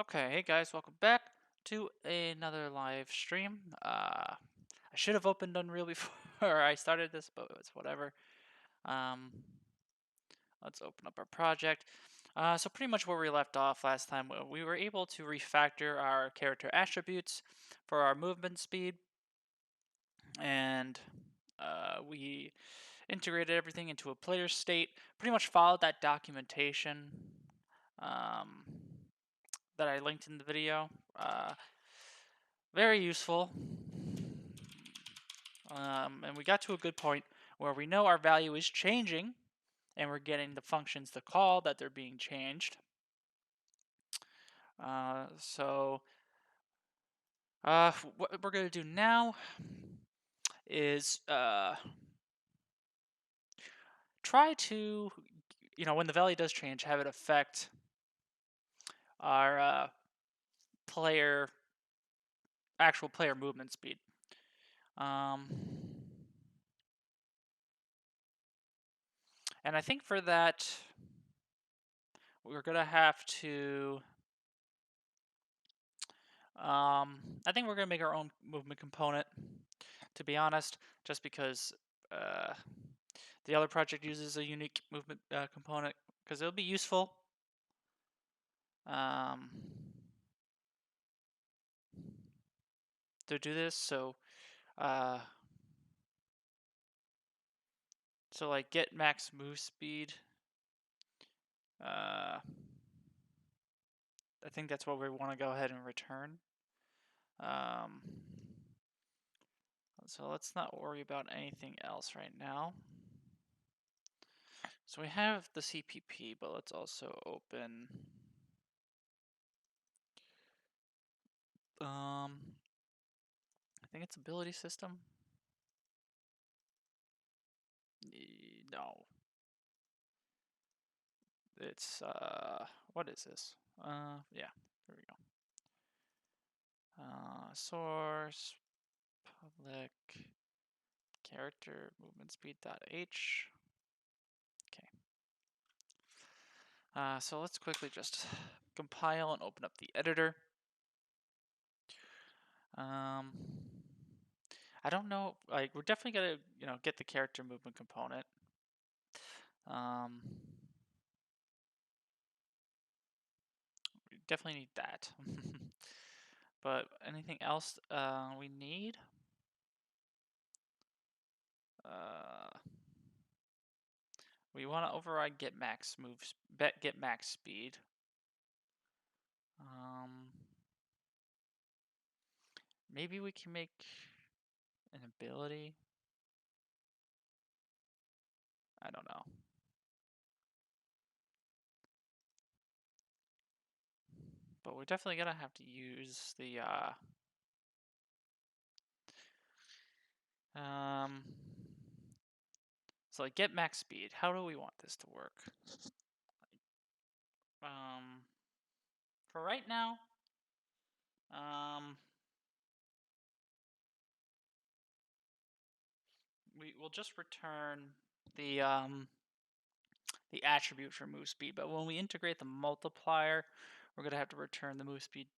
Okay, hey guys, welcome back to another live stream. I should have opened Unreal before I started this, but it's whatever. Um, let's open up our project. So pretty much where we left off last time, we were able to refactor our character attributes for our movement speed, and we integrated everything into a player state. Pretty much followed that documentation um, that I linked in the video. Very useful. And we got to a good point where we know our value is changing and we're getting the functions to call that they're being changed. What we're going to do now is try to, when the value does change, have it affect our actual player movement speed. And I think for that, we're going to have to I think we're going to make our own movement component, to be honest, just because the other project uses a unique movement component, because it'll be useful. To do this, so like get max move speed. I think that's what we want to go ahead and return. So let's not worry about anything else right now. So we have the CPP, but let's also open I think it's ability system. No. It's what is this? Yeah, there we go. Source public character movement speed.h. Okay. So let's quickly just compile and open up the editor. I don't know, like we're definitely gonna get the character movement component. We definitely need that. But anything else we need? We want to override get max speed. Maybe we can make an ability. I don't know. But we're definitely gonna have to use the so like get max speed. How do we want this to work? For right now, we will just return the attribute for move speed, but when we integrate the multiplier, we're gonna have to return the move speed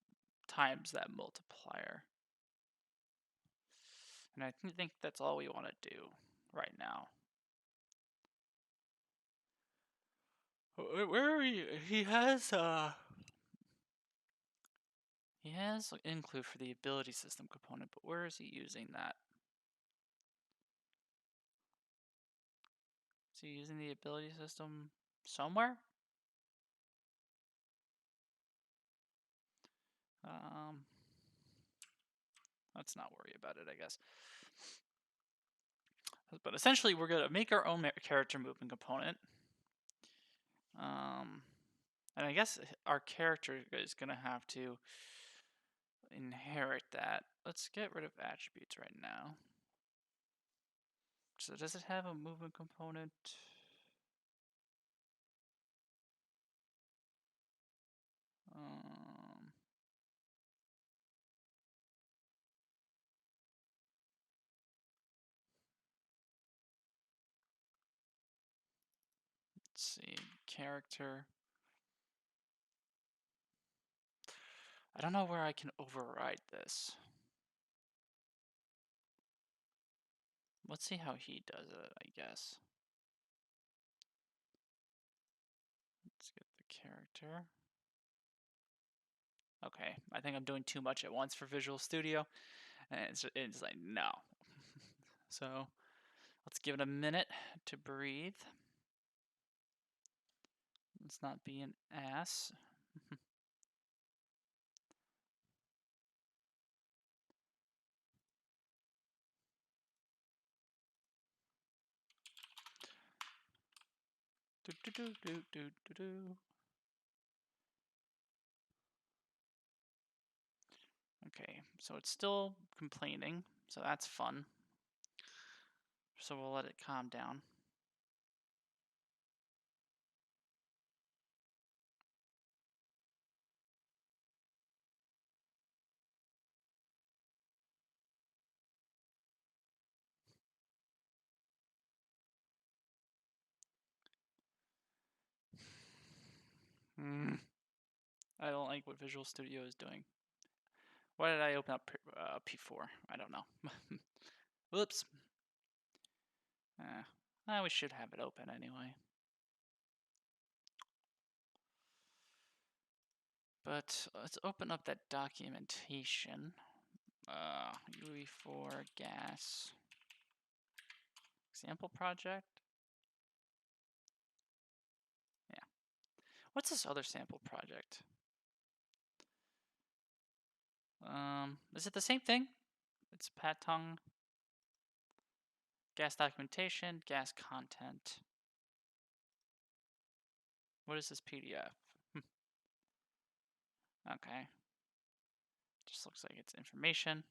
times that multiplier. And I think that's all we want to do right now. Where are you? He has include for the ability system component, but where is he using that? Is he using the ability system somewhere? Let's not worry about it, I guess. But essentially, we're gonna make our own character movement component. And I guess our character is gonna have to inherit that. Let's get rid of attributes right now. So does it have a movement component? Let's see, character. I don't know where I can override this. Let's see how he does it, I guess. Let's get the character. Okay, I think I'm doing too much at once for Visual Studio, and it's like, no. So let's give it a minute to breathe. Let's not be an ass. Do, do, do, do, do, do, do. Okay, so it's still complaining, so that's fun. So we'll let it calm down. I don't like what Visual Studio is doing. Why did I open up P4? I don't know. Whoops. We should have it open anyway. But let's open up that documentation. UE4 gas example project. Yeah. What's this other sample project? Is it the same thing? It's Patong. Gas documentation, gas content. What is this PDF? Okay. Just looks like it's information.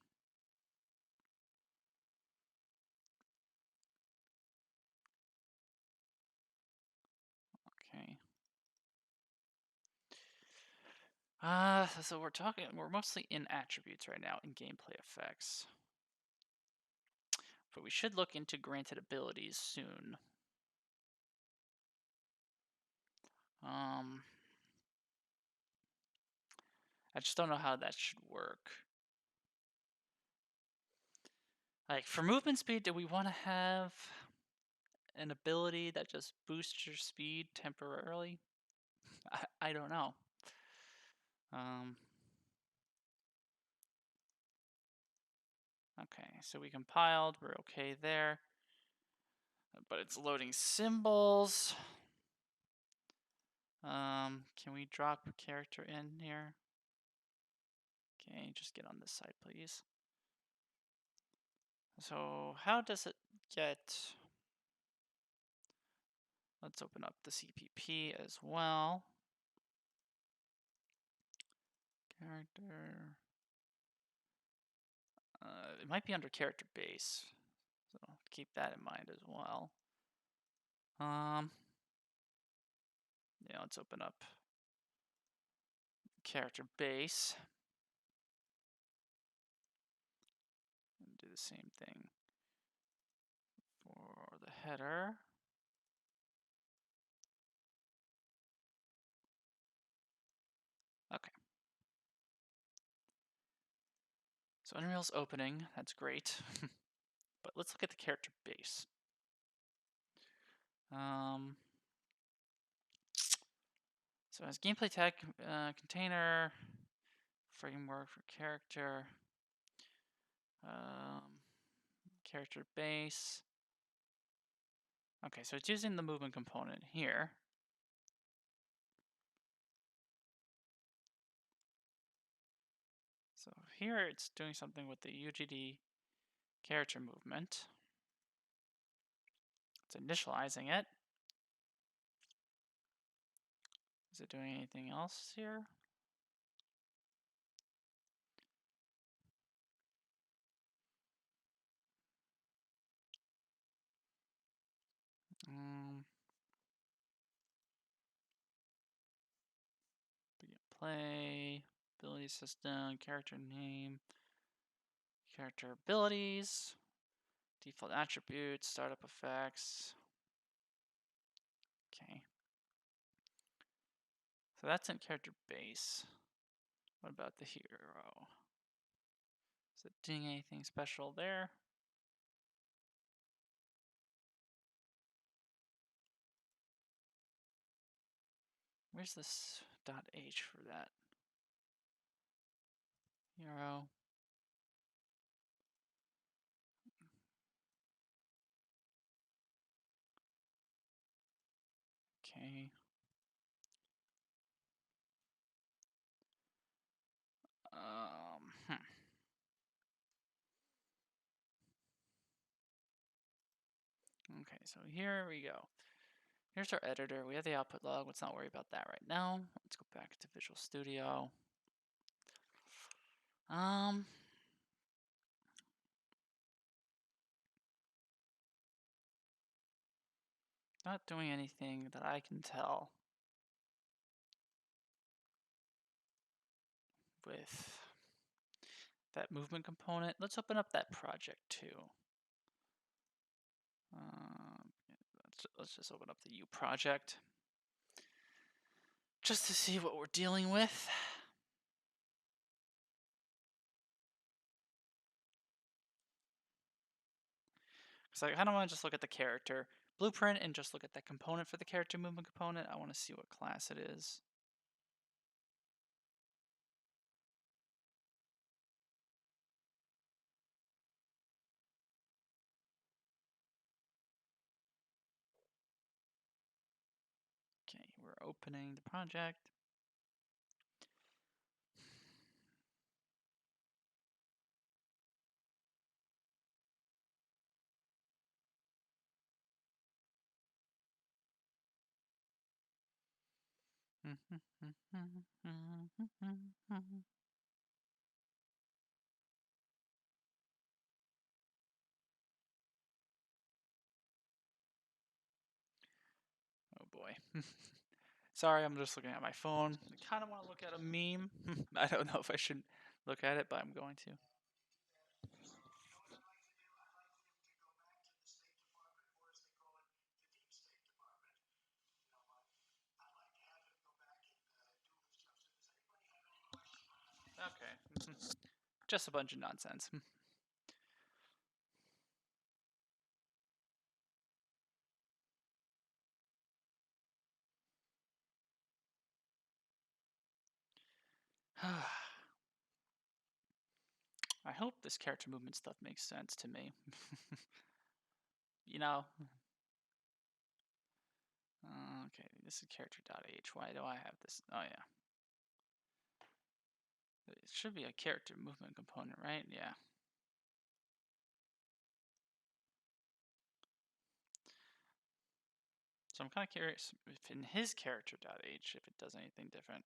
Okay. So we're mostly in attributes right now, in gameplay effects. But we should look into granted abilities soon. I just don't know how that should work. Like, for movement speed, do we want to have an ability that just boosts your speed temporarily? I don't know. Okay, so we compiled, we're okay there. But it's loading symbols. Can we drop a character in here? Okay, just get on this side, please. So how does it get... Let's open up the CPP as well. Character... it might be under character base, so keep that in mind as well. Yeah, let's open up character base and do the same thing for the header. Okay. So Unreal's opening, that's great. But let's look at the character base. So as gameplay tag, container, framework for character, character base. Okay, so it's using the movement component here. So here it's doing something with the UGD character movement. It's initializing it. Is it doing anything else here? Begin play, ability system, character name, character abilities, default attributes, startup effects. Okay. So that's in character base. What about the hero? Is it doing anything special there? Where's this .h for that? Hero. Okay. Hmm. Okay, so here we go. Here's our editor. We have the output log. Let's not worry about that right now. Let's go back to Visual Studio. Not doing anything that I can tell with that movement component. Let's open up that project too. Let's just open up the U project just to see what we're dealing with. Because I kind of want to just look at the character blueprint and just look at that component for the character movement component. I want to see what class it is. Okay, we're opening the project. Oh boy. Sorry, I'm just looking at my phone. I kind of want to look at a meme. I don't know if I should look at it, but I'm going to. Okay. Just a bunch of nonsense. I hope this character movement stuff makes sense to me. You know? Okay, this is character.h. Why do I have this? Oh, yeah. It should be a character movement component, right? Yeah. So I'm kind of curious if in his character.h, if it does anything different.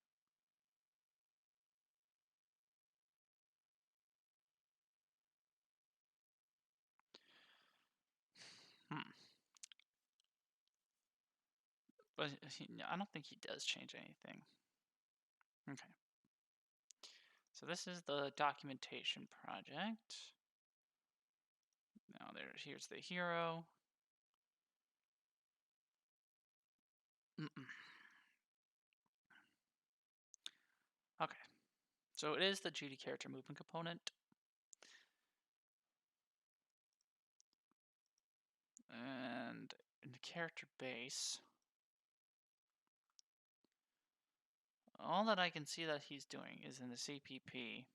But I don't think he does change anything. Okay. So this is the documentation project. Now here's the hero. Okay. So it is the GD character movement component. And in the character base, all that I can see that he's doing is in the CPP.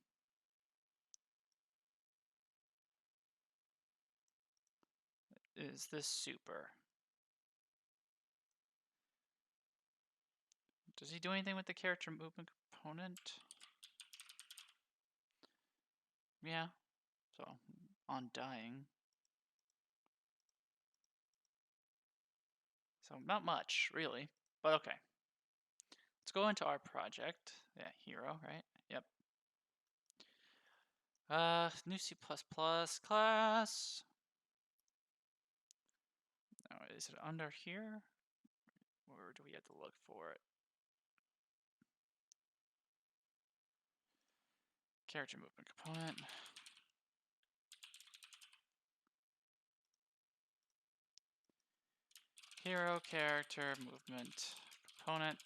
Is this super? Does he do anything with the character movement component? Yeah. So on dying. So not much, really. But okay. Let's go into our project. Yeah, hero, right? Yep. New C++ class. Now, is it under here? Or do we have to look for it? Character movement component. Hero character movement component.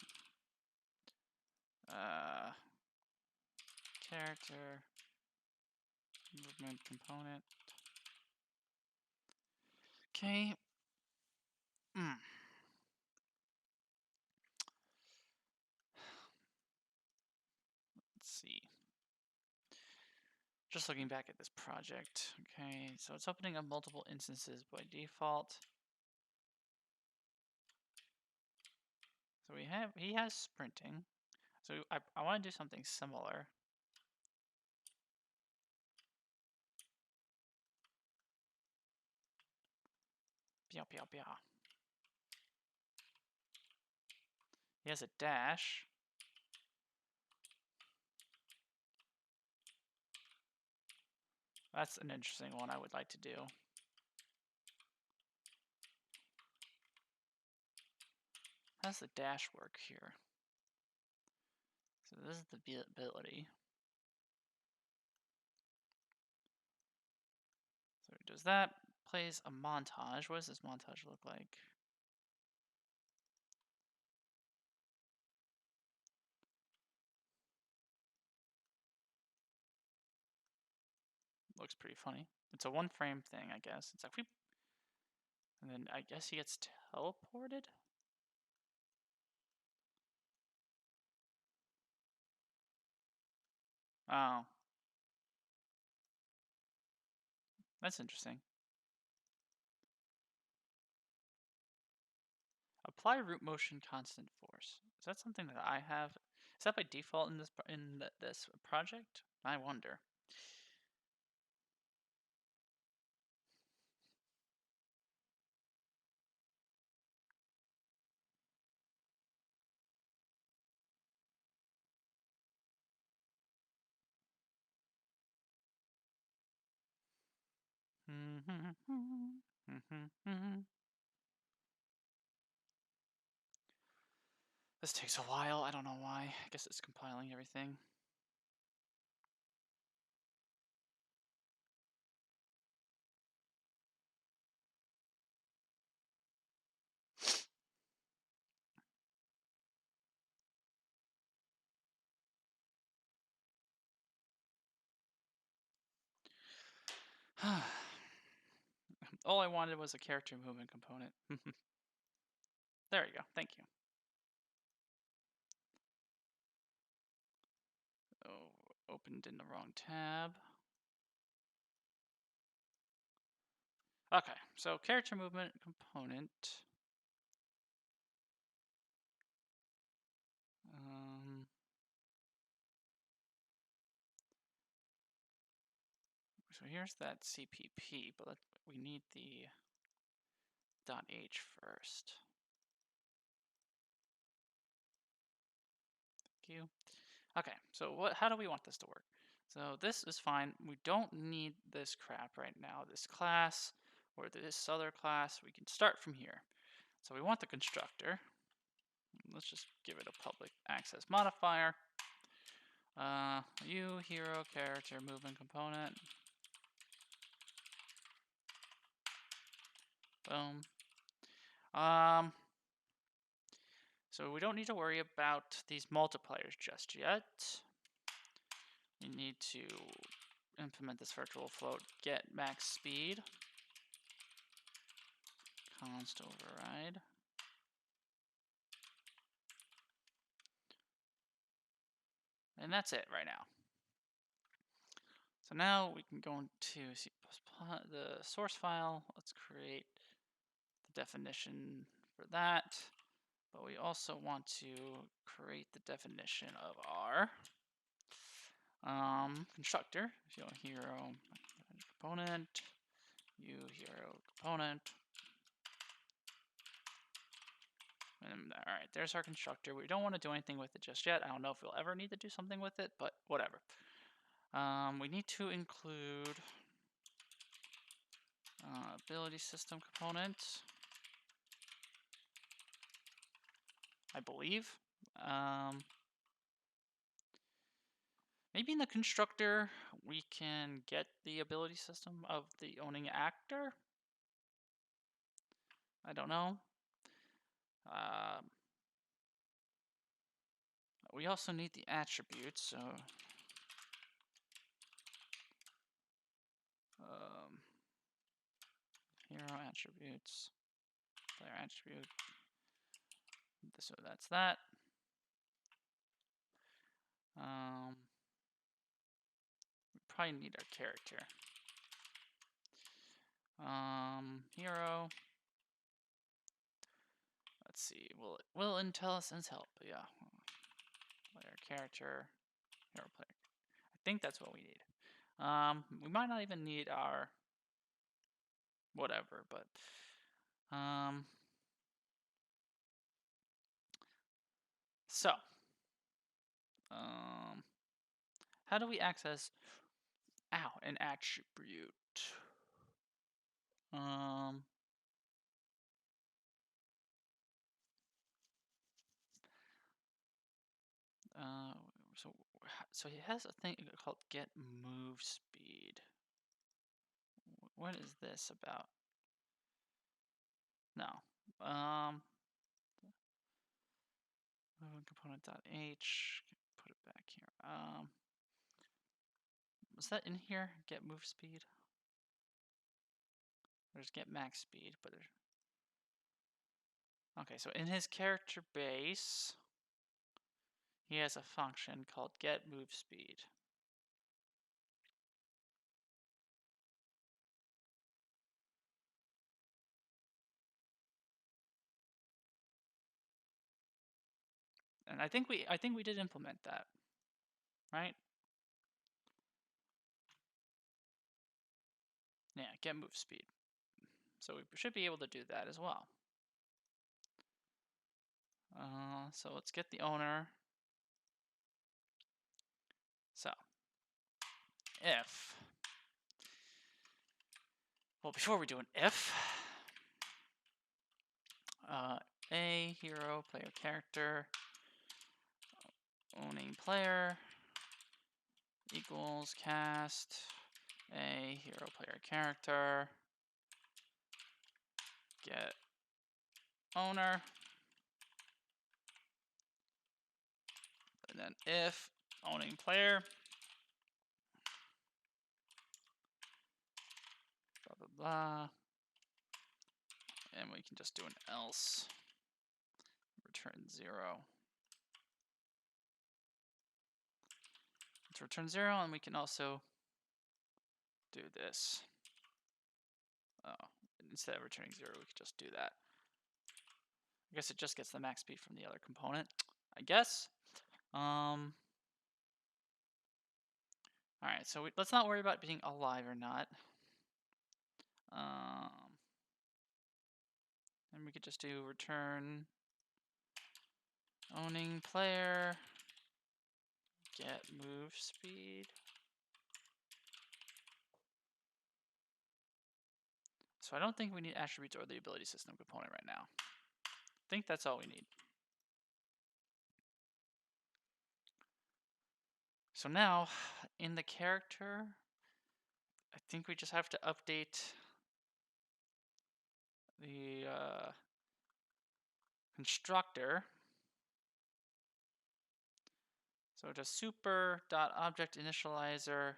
character movement component. Okay. Let's see. Just looking back at this project. Okay, so it's opening up multiple instances by default. So he has sprinting. So I want to do something similar. Pew, pew, pew. He has a dash. That's an interesting one I would like to do. How does the dash work here? So this is the ability. So he does that, plays a montage. What does this montage look like? Looks pretty funny. It's a one frame thing, I guess. It's like, whoop. And then I guess he gets teleported? Oh. That's interesting. Apply root motion constant force. Is that something that I have? Is that by default in this project? I wonder. This takes a while. I don't know why. I guess it's compiling everything. All I wanted was a character movement component. There you go. Thank you. Oh, opened in the wrong tab. Okay, so character movement component. So here's that CPP, but we need the .h first. Thank you. Okay, so how do we want this to work? So this is fine. We don't need this crap right now, this class or this other class. We can start from here. So we want the constructor. Let's just give it a public access modifier. Hero character movement component. Boom. So we don't need to worry about these multipliers just yet. We need to implement this virtual float get max speed. Const override. And that's it right now. So now we can go into C++, the source file. Let's create the definition for that. But we also want to create the definition of our constructor. So hero component, hero component. And all right, there's our constructor. We don't want to do anything with it just yet. I don't know if we'll ever need to do something with it, but whatever. We need to include ability system component, I believe. Maybe in the constructor we can get the ability system of the owning actor. I don't know. We also need the attributes, so Hero attributes, player attribute. So that's that. We probably need our character. Hero. Let's see. Will IntelliSense help? Yeah. Player character. Hero player. I think that's what we need. We might not even need our whatever, but so how do we access an attribute? So he has a thing called get move speed. What is this about? No. Component.h. Put it back here. Was that in here? Get move speed. There's get max speed, but there's... Okay, so in his character base, he has a function called get move speed. And I think we did implement that, right? Yeah, get move speed. So we should be able to do that as well. So let's get the owner. So if, well, before we do an if, a hero player character owning player equals cast a hero player character get owner, and then if owning player blah blah blah, and we can just do an else, return 0. Let's return 0, and we can also do this. Oh, instead of returning 0, we could just do that. I guess it just gets the max speed from the other component, I guess. Alright, so let's not worry about being alive or not. And we could just do return owning player get move speed. So I don't think we need attributes or the ability system component right now. I think that's all we need. So now, in the character, I think we just have to update the constructor. So just super.objectInitializer.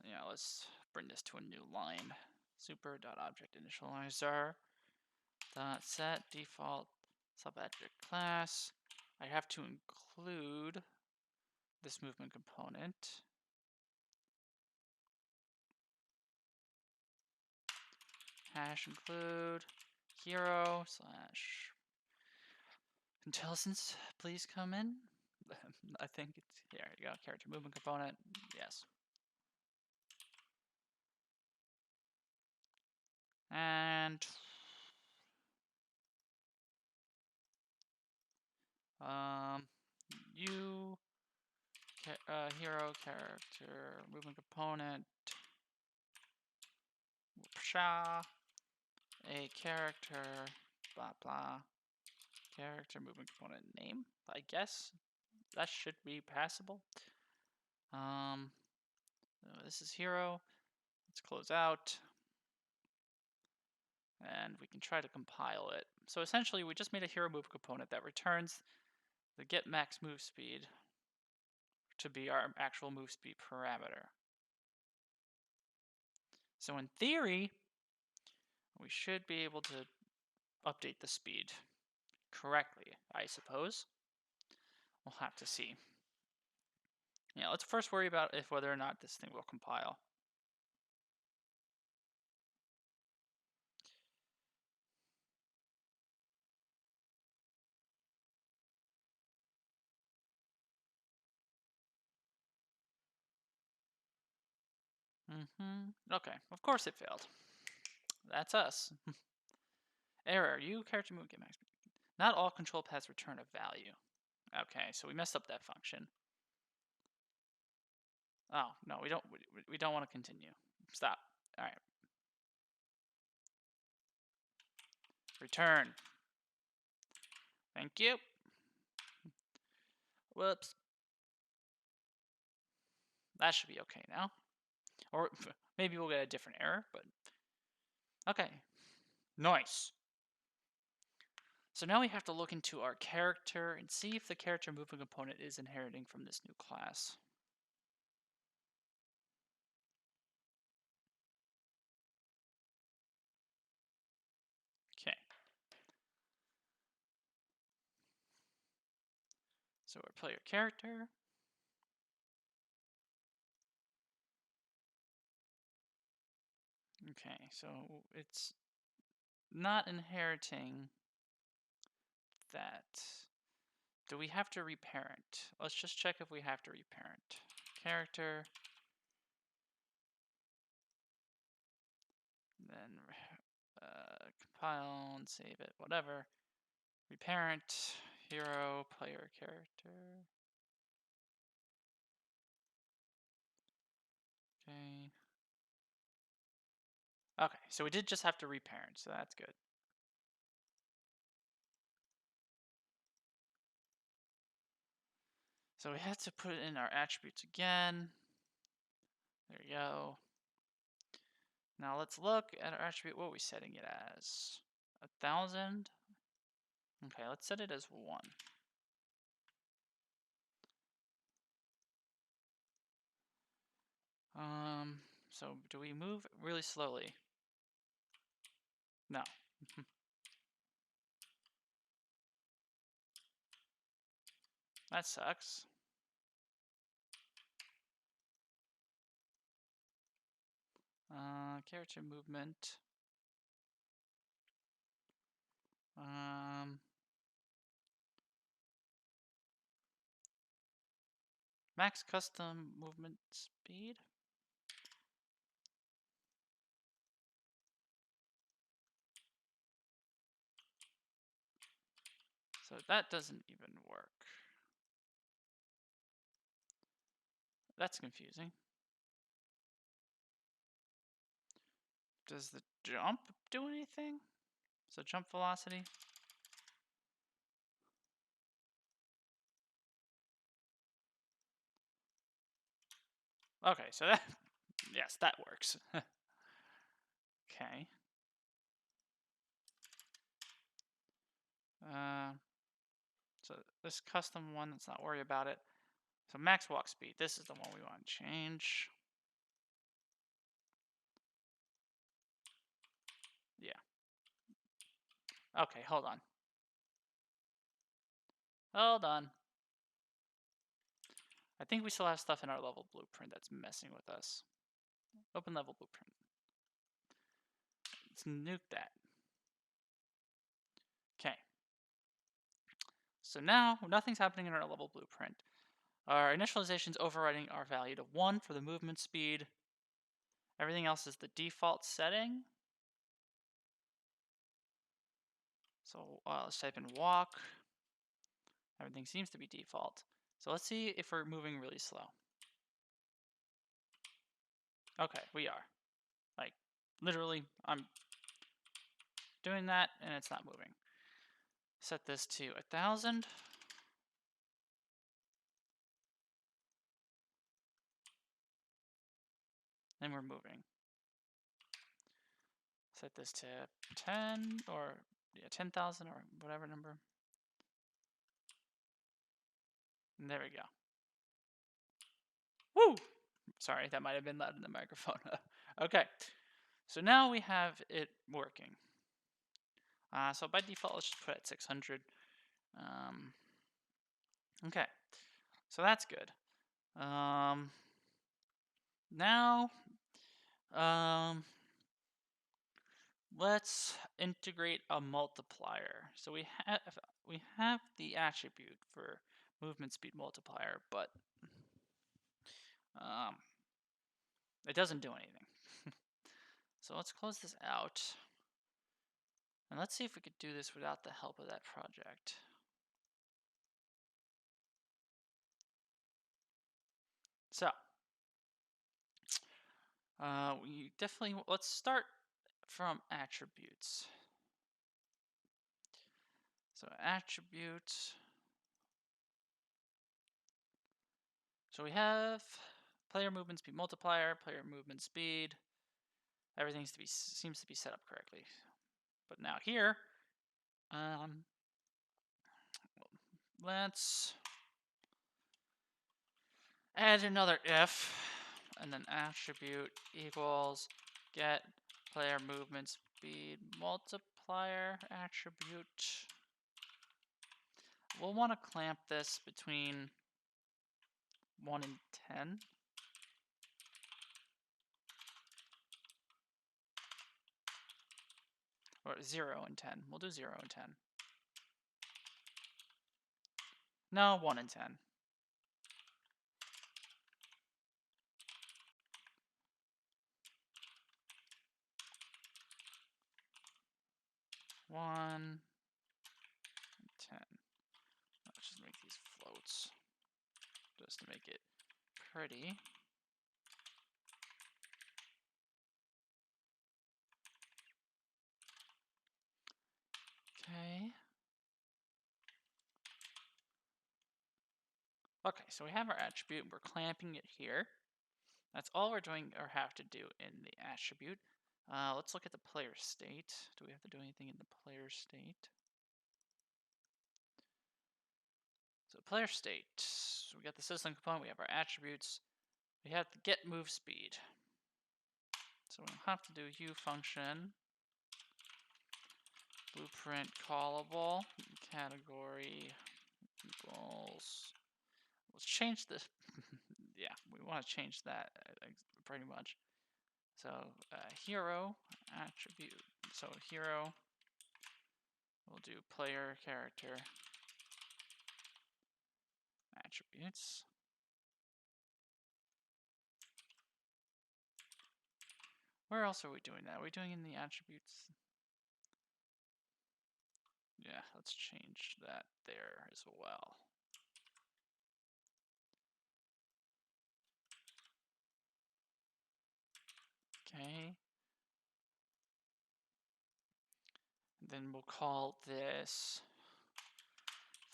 Yeah, let's bring this to a new line. Super.objectInitializer dot set default subobject class. I have to include this movement component. Hash include hero slash IntelliSense, please come in. I think it's, there you go, character movement component, yes. And you hero character movement component a character blah blah character movement component name. I guess that should be passable. This is hero. Let's close out. And we can try to compile it. So essentially, we just made a hero move component that returns the get max move speed to be our actual move speed parameter. So in theory, we should be able to update the speed correctly, I suppose. We'll have to see. Yeah, let's first worry about if whether or not this thing will compile. Okay, of course it failed. That's us. Error, you character move get max. Not all control paths return a value. Okay, so we messed up that function. Oh, no, we don't want to continue. Stop. All right. Return. Thank you. Whoops. That should be okay now. Or maybe we'll get a different error, but okay. Nice. So now we have to look into our character and see if the character movement component is inheriting from this new class. Okay. So our player character. Okay, so it's not inheriting that. Do we have to reparent? Let's just check if we have to reparent. Character. Then compile and save it, whatever. Reparent, hero, player character. Okay. Okay, so we did just have to reparent, so that's good. So we had to put in our attributes again. There you go. Now let's look at our attribute. What are we setting it as? 1,000? Okay, let's set it as 1. So do we move really slowly? No. That sucks. Character movement. Max custom movement speed. So that doesn't even work. That's confusing. Does the jump do anything? So jump velocity? Okay, so that, yes, that works. Okay. So this custom one, let's not worry about it. So max walk speed, this is the one we want to change. Yeah. Okay, hold on. Hold on. I think we still have stuff in our level blueprint that's messing with us. Open level blueprint. Let's nuke that. Okay. So now nothing's happening in our level blueprint. Our initialization's overriding our value to 1 for the movement speed. Everything else is the default setting. So let's type in walk. Everything seems to be default. So let's see if we're moving really slow. Okay, we are. Like, literally, I'm doing that and it's not moving. Set this to 1,000. Then we're moving. Set this to 10 or yeah, 10,000 or whatever number. And there we go. Woo! Sorry, that might have been loud in the microphone. Okay. So now we have it working. So by default, let's just put it at 600. Okay, so that's good. Now, let's integrate a multiplier. So we have the attribute for movement speed multiplier, but it doesn't do anything. So let's close this out, and let's see if we could do this without the help of that project. So, let's start from attributes. So attributes. So we have player movement speed multiplier, player movement speed. Everything seems to be set up correctly. But now here, let's add another if, and then attribute equals get player movement speed multiplier attribute. We'll want to clamp this between 1 and 10. Or 0 and 10. We'll do 0 and 10. No, 1 and 10. One, 10. Let's just make these floats just to make it pretty. Okay. Okay, so we have our attribute. We're clamping it here. That's all we're doing or have to do in the attribute. Let's look at the player state. Do we have to do anything in the player state? So player state, so we got the system component, we have our attributes, we have the get move speed. So we'll have to do u function, blueprint callable, category equals, let's change this, yeah, we want to change that pretty much. So hero attribute, so hero, we'll do player character attributes. Where else are we doing that? Are we doing in the attributes? Yeah, let's change that there as well. Okay. And then we'll call this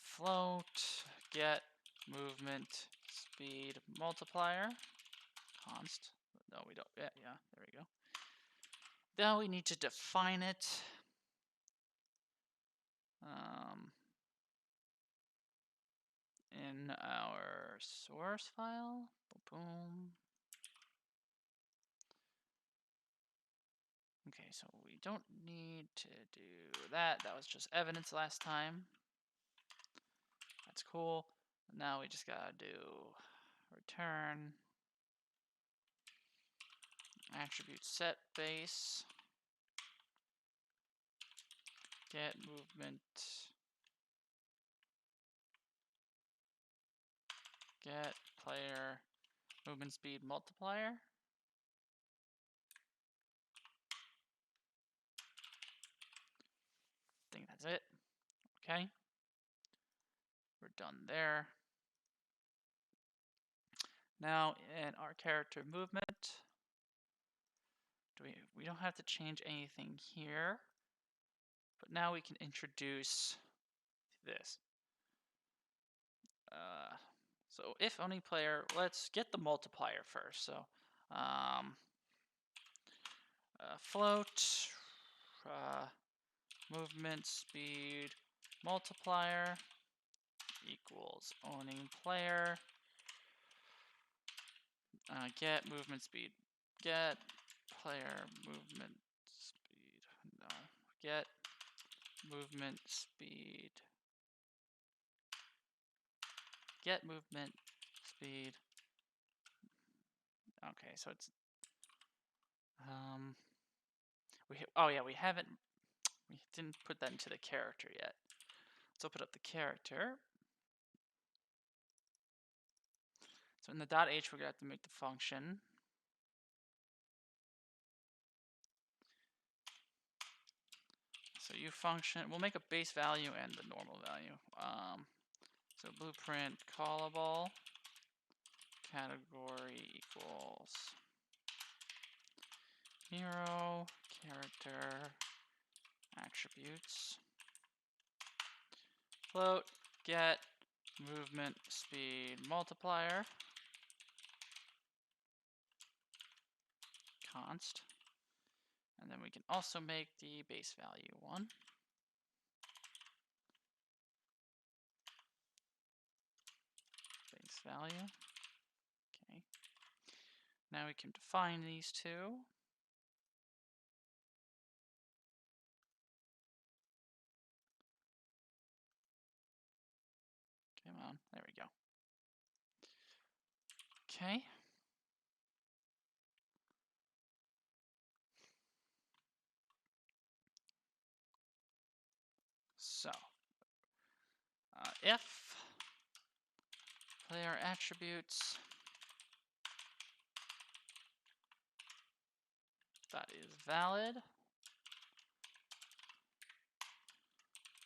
float get movement speed multiplier const. No, we don't. Yeah, there we go. Now we need to define it. In our source file. Boom. Okay, so we don't need to do that. That was just evidence last time. That's cool. Now we just gotta do return attribute set base get movement get player movement speed multiplier. I think that's it. Okay, we're done there. Now in our character movement, we don't have to change anything here, but now we can introduce this. So if only player, let's get the multiplier first. So float movement speed multiplier equals owning player get movement speed get player movement speed. No. Get movement speed. Get movement speed. Okay, so it's we didn't put that into the character yet. Let's open up the character. So in the .h, we're gonna have to make the function. So you function, we'll make a base value and the normal value. So blueprint callable category equals hero character attributes float get movement speed multiplier const, and then we can also make the base value 1. Base value. Okay. Now we can define these two. Come on, there we go. Okay. So, if player attributes that is valid,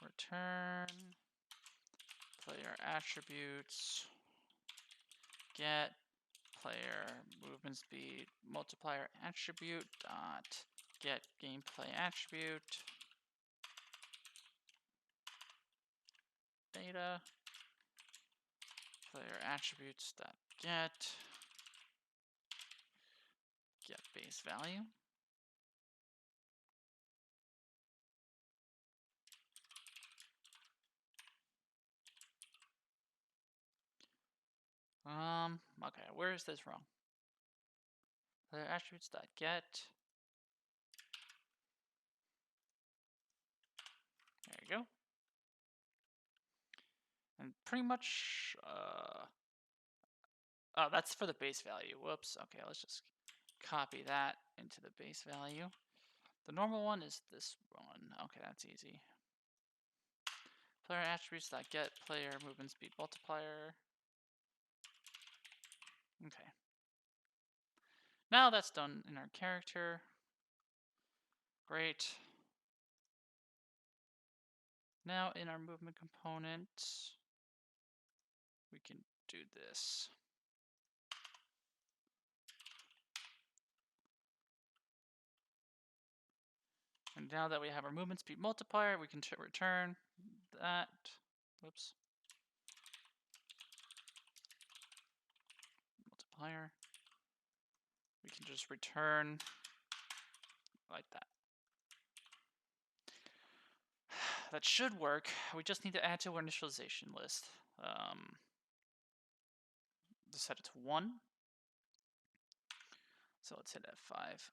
return player attributes get player movement speed multiplier attribute dot get gameplay attribute data player attributes dot get base value. Okay, where is this wrong? Player attributes dot get. There you go. And pretty much, oh, that's for the base value. Whoops. Okay, let's just copy that into the base value. The normal one is this one. Okay, that's easy. Player attributes dot get player movement speed multiplier. Okay. Now that's done in our character. Great. Now in our movement component, we can do this. And now that we have our movement speed multiplier, we can return that. Whoops. Multiplier. We can just return like that. That should work. We just need to add to our initialization list. Set it to 1. So let's hit F5.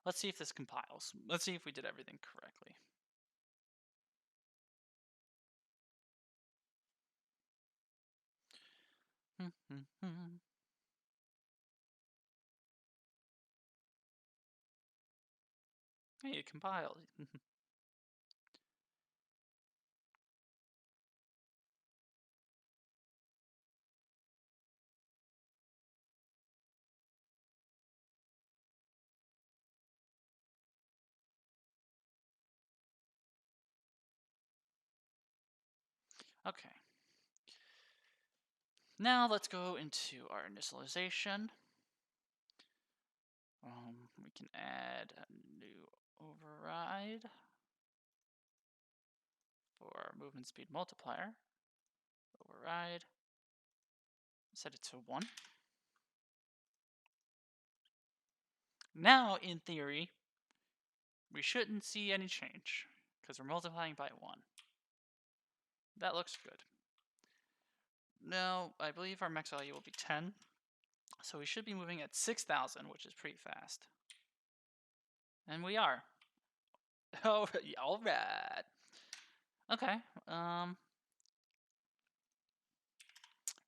Let's see if this compiles. Let's see if we did everything correctly. Hey, it compiled. Okay. Now let's go into our initialization. We can add a new override for our movement speed multiplier. Override. Set it to 1. Now, in theory, we shouldn't see any change because we're multiplying by 1. That looks good. Now, I believe our max value will be 10. So we should be moving at 6,000, which is pretty fast. And we are. Oh, all right. Okay.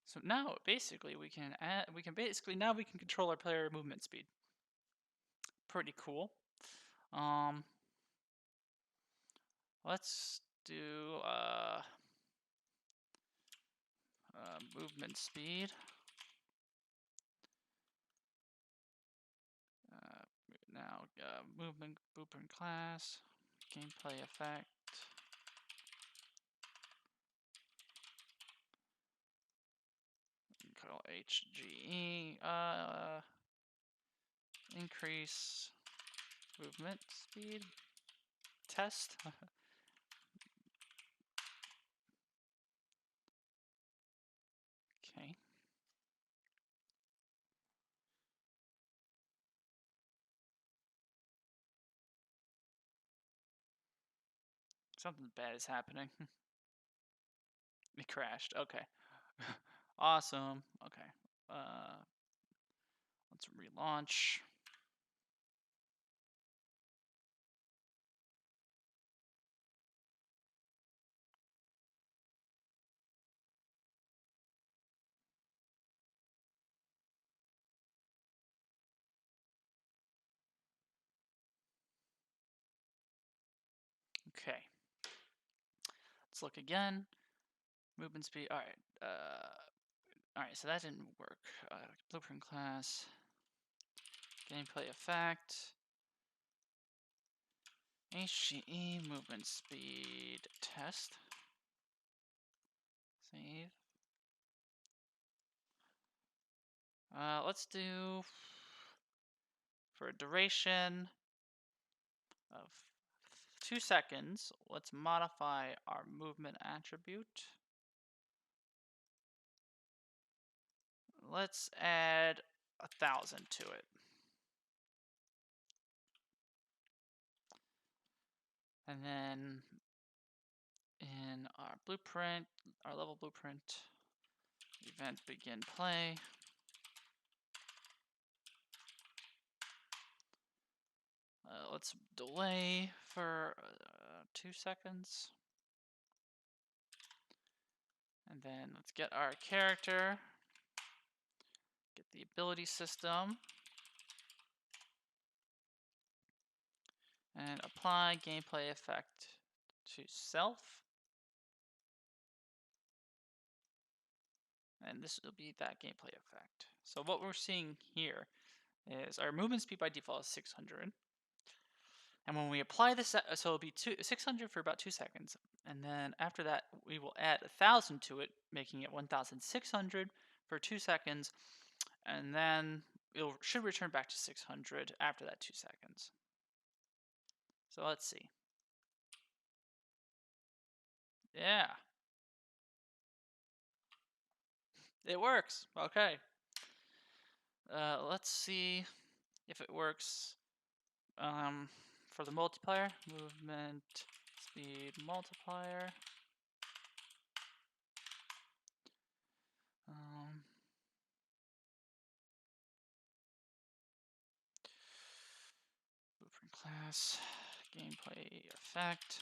So now basically we can control our player movement speed. Pretty cool. Let's do movement speed. Now movement blueprint class, gameplay effect. Call HGE. Increase movement speed test. Okay. Something bad is happening. It crashed. Okay. Awesome. Okay. Let's relaunch. Okay. Let's look again. Movement speed. All right. All right. So that didn't work. Blueprint class. Gameplay effect. HGE movement speed test. Save. Let's do for a duration of 2 seconds. Let's modify our movement attribute. Let's add 1,000 to it. And then in our blueprint, our level blueprint, event begin play. Let's delay for 2 seconds. And then let's get our character, get the ability system, and apply gameplay effect to self. And this will be that gameplay effect. So what we're seeing here is our movement speed by default is 600. And when we apply this, so it'll be 600 for about 2 seconds. And then after that, we will add 1,000 to it, making it 1,600 for 2 seconds. And then it should return back to 600 after that 2 seconds. So let's see. Yeah. It works. Okay. Let's see if it works for the multiplier. Movement speed multiplier. Blueprint class. Gameplay effect.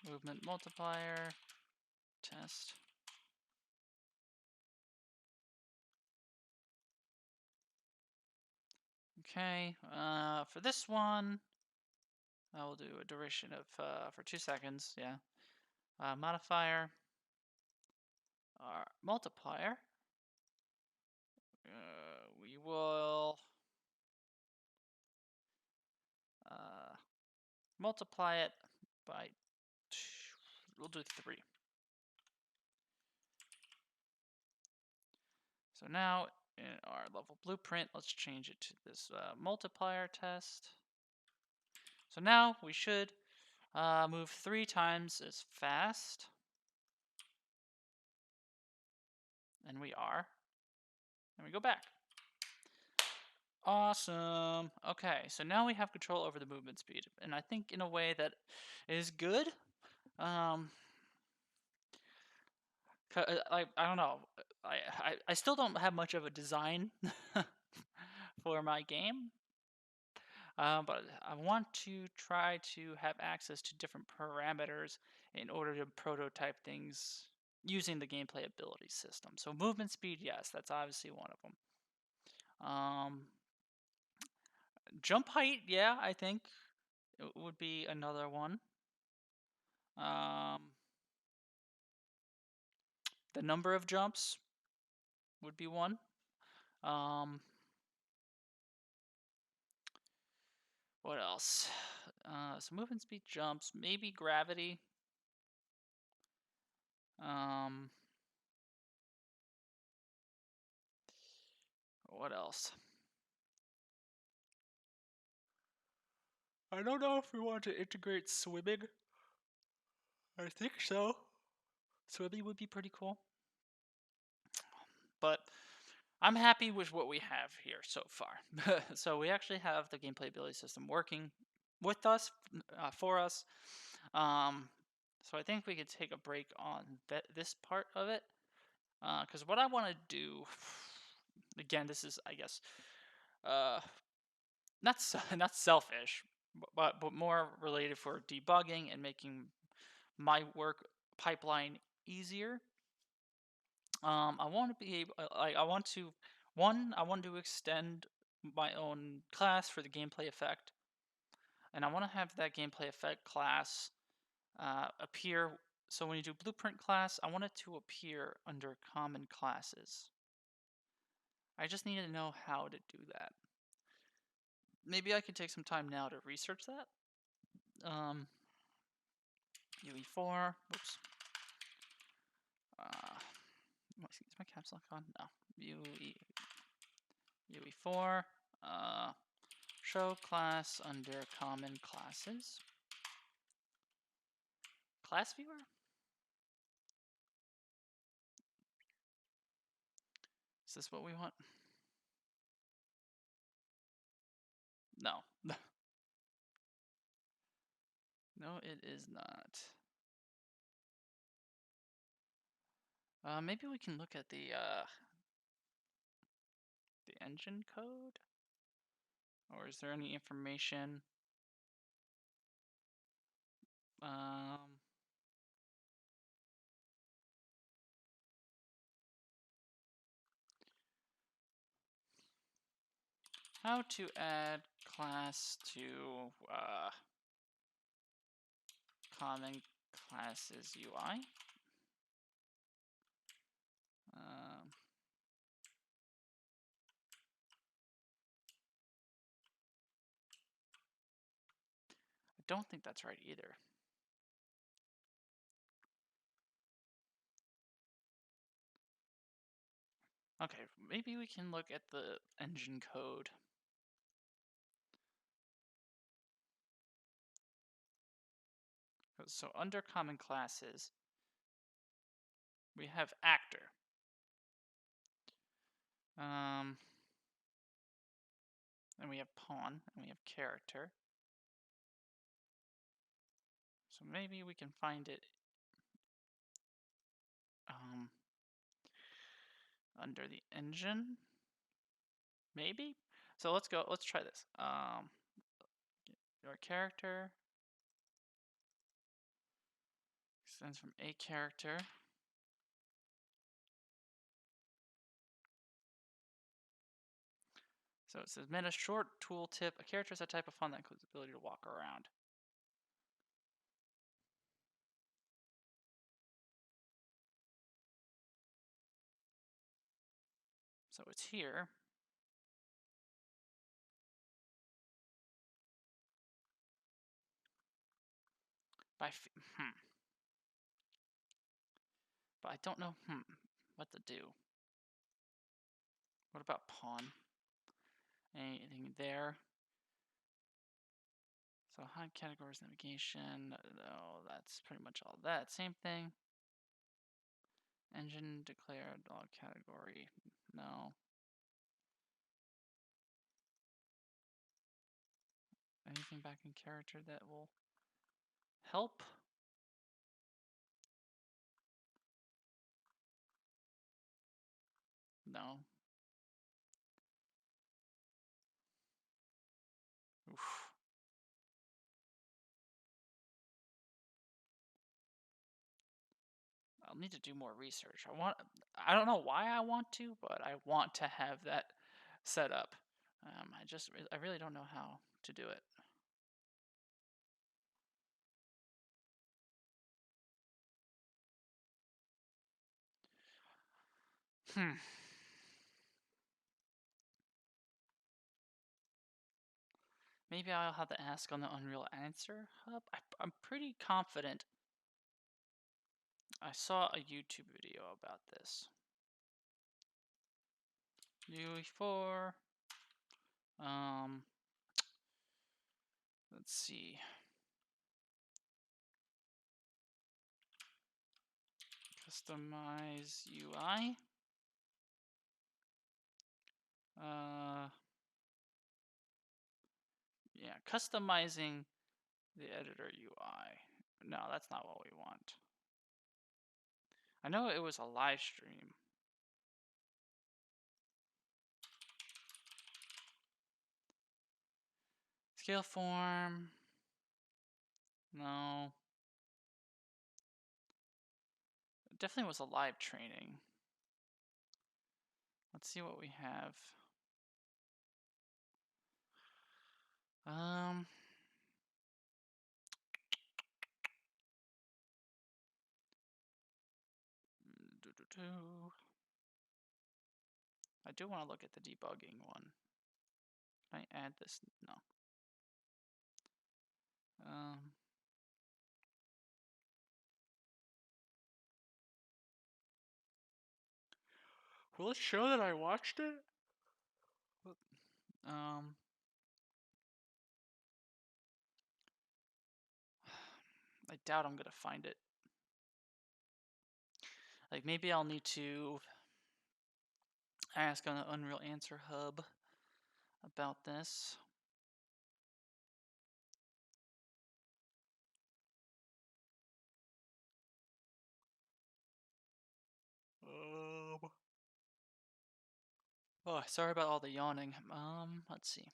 Movement multiplier. Test. Okay, for this one, I will do a duration of for 2 seconds. Yeah, modifier, our multiplier. We will multiply it by 2. We'll do 3. So now in our level blueprint, let's change it to this multiplier test. So now we should move 3 times as fast. And we are. And we go back. Awesome. Okay, so now we have control over the movement speed, and I think in a way that is good. I don't know. I still don't have much of a design for my game, but I want to try to have access to different parameters in order to prototype things using the gameplay ability system. So movement speed, yes, that's obviously one of them. Jump height, yeah, I think it would be another one. The number of jumps would be one. What else? So movement speed, jumps, maybe gravity. What else? I don't know if we want to integrate swimming. I think so. Swimming would be pretty cool. But I'm happy with what we have here so far. So we actually have the gameplay ability system working with us, for us. So I think we could take a break on this part of it. Because what I want to do, again, this is, I guess, not selfish, but more related for debugging and making my work pipeline easier. I want to be able, I want to, I want to extend my own class for the gameplay effect, and I want to have that gameplay effect class appear. So when you do blueprint class, I want it to appear under common classes. I just need to know how to do that. Maybe I could take some time now to research that. UE4, whoops. Is my caps lock on? No. UE4, show class under common classes. Class viewer? Is this what we want? No. No, it is not. Maybe we can look at the engine code? Or is there any information? How to add class to common classes UI. I don't think that's right either. Okay, maybe we can look at the engine code. So under common classes, we have actor. And we have pawn, and we have character. So maybe we can find it under the engine. Maybe. So let's go. Let's try this. Your character extends from a character. So it says, "Meta short tooltip. A character is a type of font that includes the ability to walk around." So it's here. But I don't know what to do. What about pawn? Anything there? So hide categories, navigation. No, that's pretty much all that. Same thing. Engine declared all category. No. Anything back in character that will help? No. Oof. I'll need to do more research. I don't know why I want to, but I want to have that set up. I really don't know how to do it. Maybe I'll have to ask on the Unreal Answer Hub. I'm pretty confident I saw a YouTube video about this. UE4. Let's see. Customize UI. Yeah, customizing the editor UI. No, that's not what we want. I know it was a live stream. Scale form. No. It definitely was a live training. Let's see what we have. I do want to look at the debugging one. Can I add this? No. Will it show that I watched it? I doubt I'm gonna find it. Like, maybe I'll need to ask on the Unreal Answer Hub about this. Oh, sorry about all the yawning. Let's see.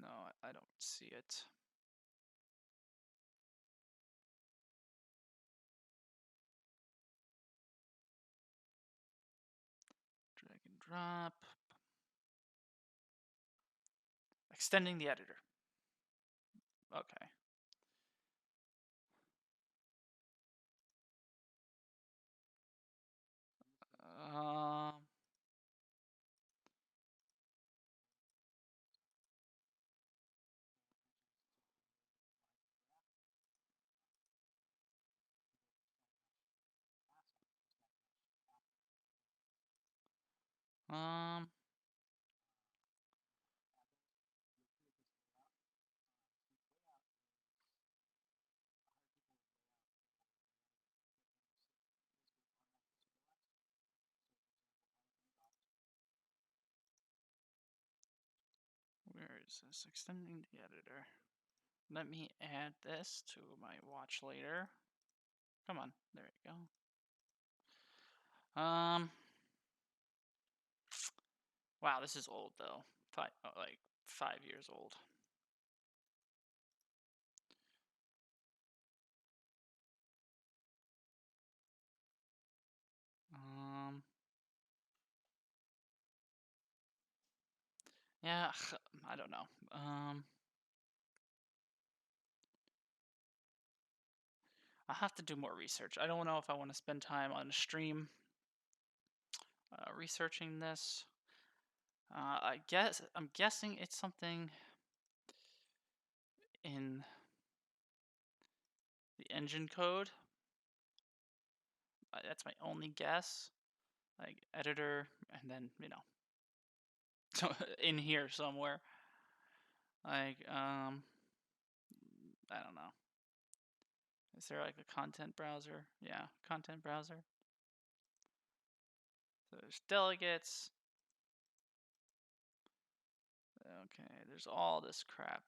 No, I don't see it. Drag and drop. Extending the editor. Okay. Where is this? Extending the editor. Let me add this to my watch later. Come on, there you go. Wow, this is old though. Like 5 years old. Yeah, I don't know. I'll have to do more research. I don't know if I want to spend time on a stream researching this. I'm guessing it's something in the engine code. That's my only guess. Like editor, and then in here somewhere. Like I don't know. Is there like a content browser? Yeah, content browser. So there's delegates. Okay, there's all this crap.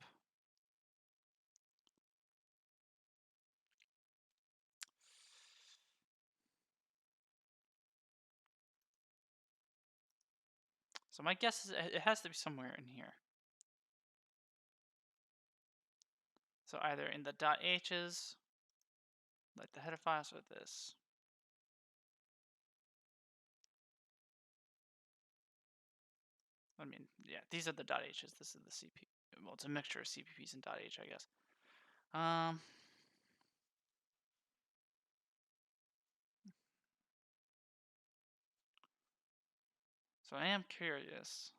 So my guess is it has to be somewhere in here. So either in the .h's, like the header files, or this. I mean, yeah, these are the .h's. This is the CP. Well, it's a mixture of CPPs and .h, I guess. So I am curious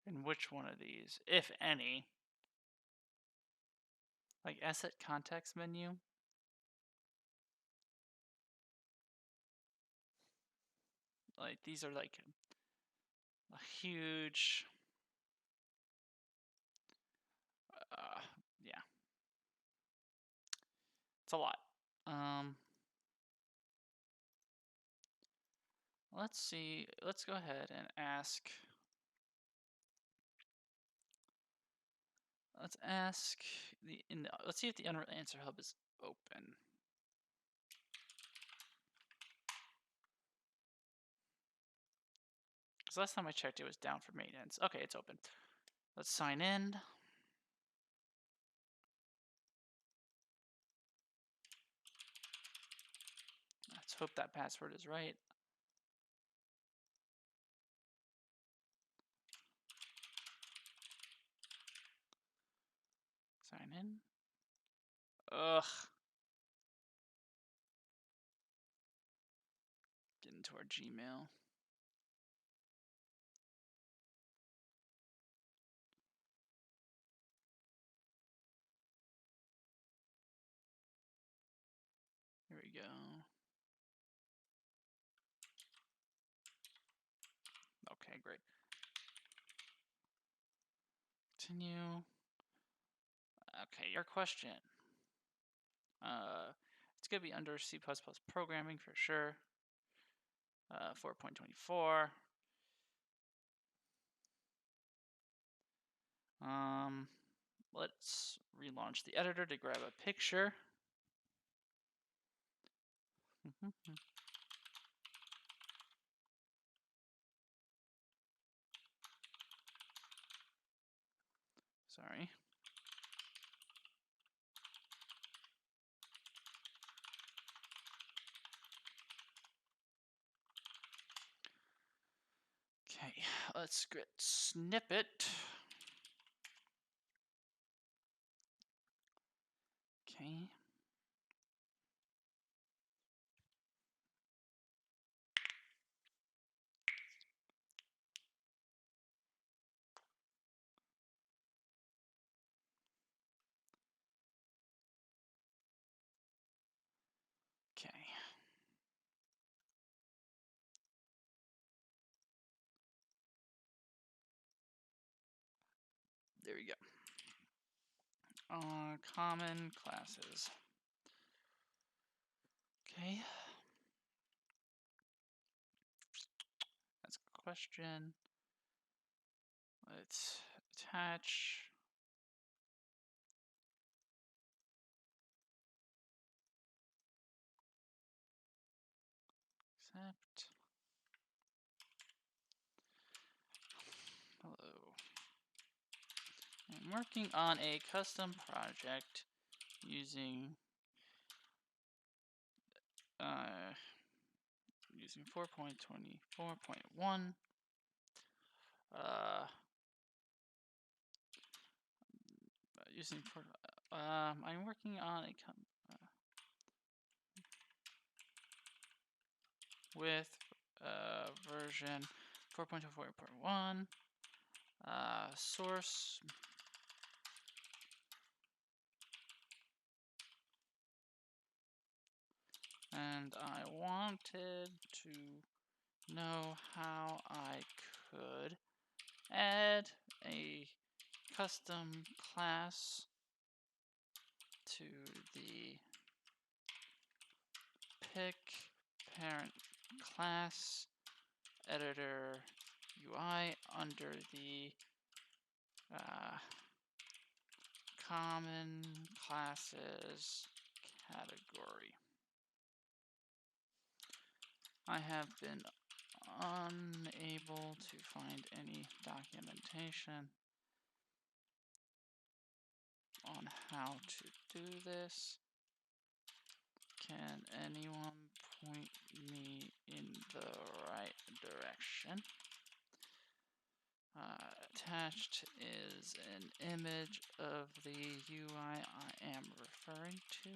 in which one of these, if any, like asset context menu. Like these are like a huge, yeah, it's a lot. Let's see. Let's go ahead and ask. Let's ask let's see if the Unreal Answer Hub is open. Because last time I checked, it was down for maintenance. Okay, it's open. Let's sign in. Let's hope that password is right. Sign in. Ugh. Get into our Gmail. Here we go. Okay, great. Continue. Okay, your question. It's gonna be under C++ programming for sure. 4.24. Let's relaunch the editor to grab a picture. Sorry. Okay, let's get snippet. Okay. Okay. There we go. Common classes. Okay. That's a question. Let's attach. Accept. Hello. I'm working on a custom project using 4.24.1. I'm working on a with version 4.24.1. Source. And I wanted to know how I could add a custom class to the pick parent class editor UI under the common classes category. I have been unable to find any documentation on how to do this. Can anyone point me in the right direction? Attached is an image of the UI I am referring to.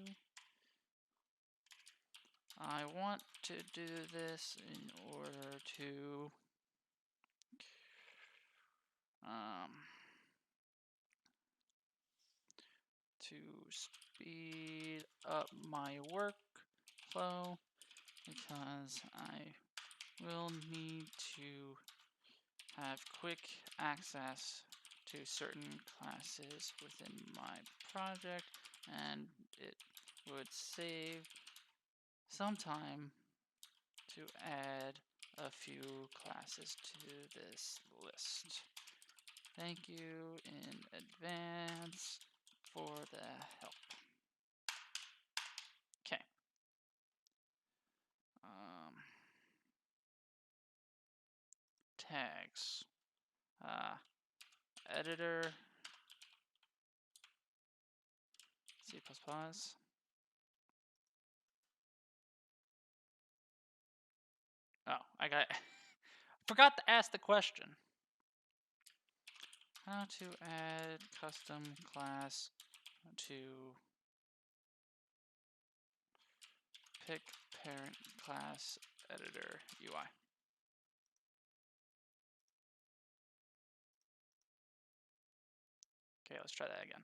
I want to do this in order to speed up my workflow, because I will need to have quick access to certain classes within my project, and it would save some time to add a few classes to this list. Thank you in advance for the help. Okay. Tags. Editor. C++. Oh, I forgot to ask the question. How to add custom class to pick parent class editor UI. Okay, let's try that again.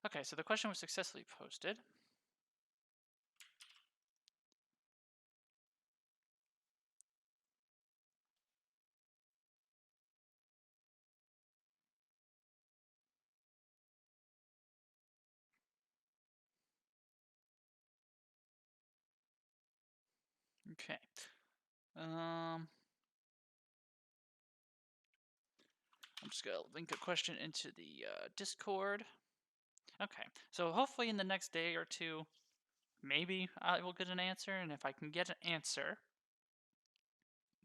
Okay, so the question was successfully posted. Okay. I'm just gonna link a question into the Discord. Okay, so hopefully in the next day or two, maybe I will get an answer, and if I can get an answer,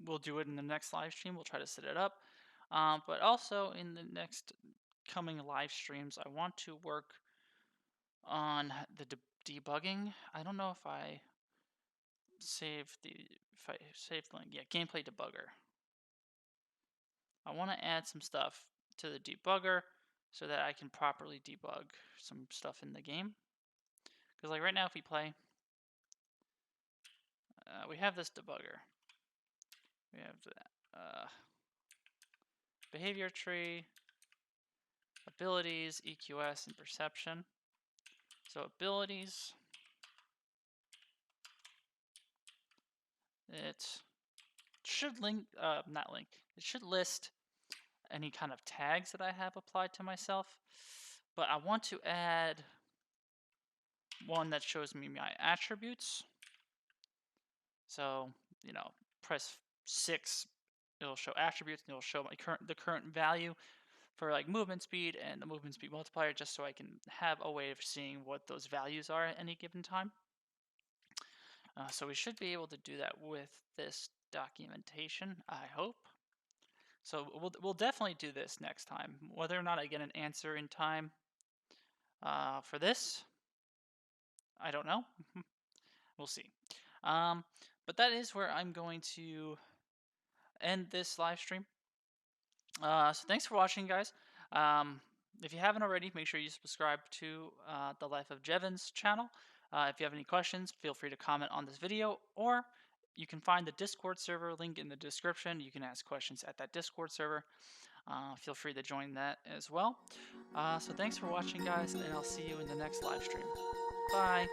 we'll do it in the next live stream. We'll try to set it up. But also in the next coming live streams, I want to work on the debugging. I don't know if I saved the link. Yeah, gameplay debugger. I want to add some stuff to the debugger so that I can properly debug some stuff in the game. Because like right now, if we play, we have this debugger. We have the behavior tree, abilities, EQS, and perception. So abilities, it should link, not link, it should list any kind of tags that I have applied to myself. But I want to add one that shows me my attributes. So, you know, press 6, it'll show attributes, and it'll show my the current value for like movement speed and the movement speed multiplier, just so I can have a way of seeing what those values are at any given time. So we should be able to do that with this documentation, I hope. So we'll definitely do this next time. Whether or not I get an answer in time for this, I don't know. We'll see. But that is where I'm going to end this live stream. So thanks for watching, guys. If you haven't already, make sure you subscribe to the Life of Jevons channel. If you have any questions, feel free to comment on this video, or you can find the Discord server link in the description. You can ask questions at that Discord server. Feel free to join that as well. So thanks for watching, guys, and I'll see you in the next live stream. Bye.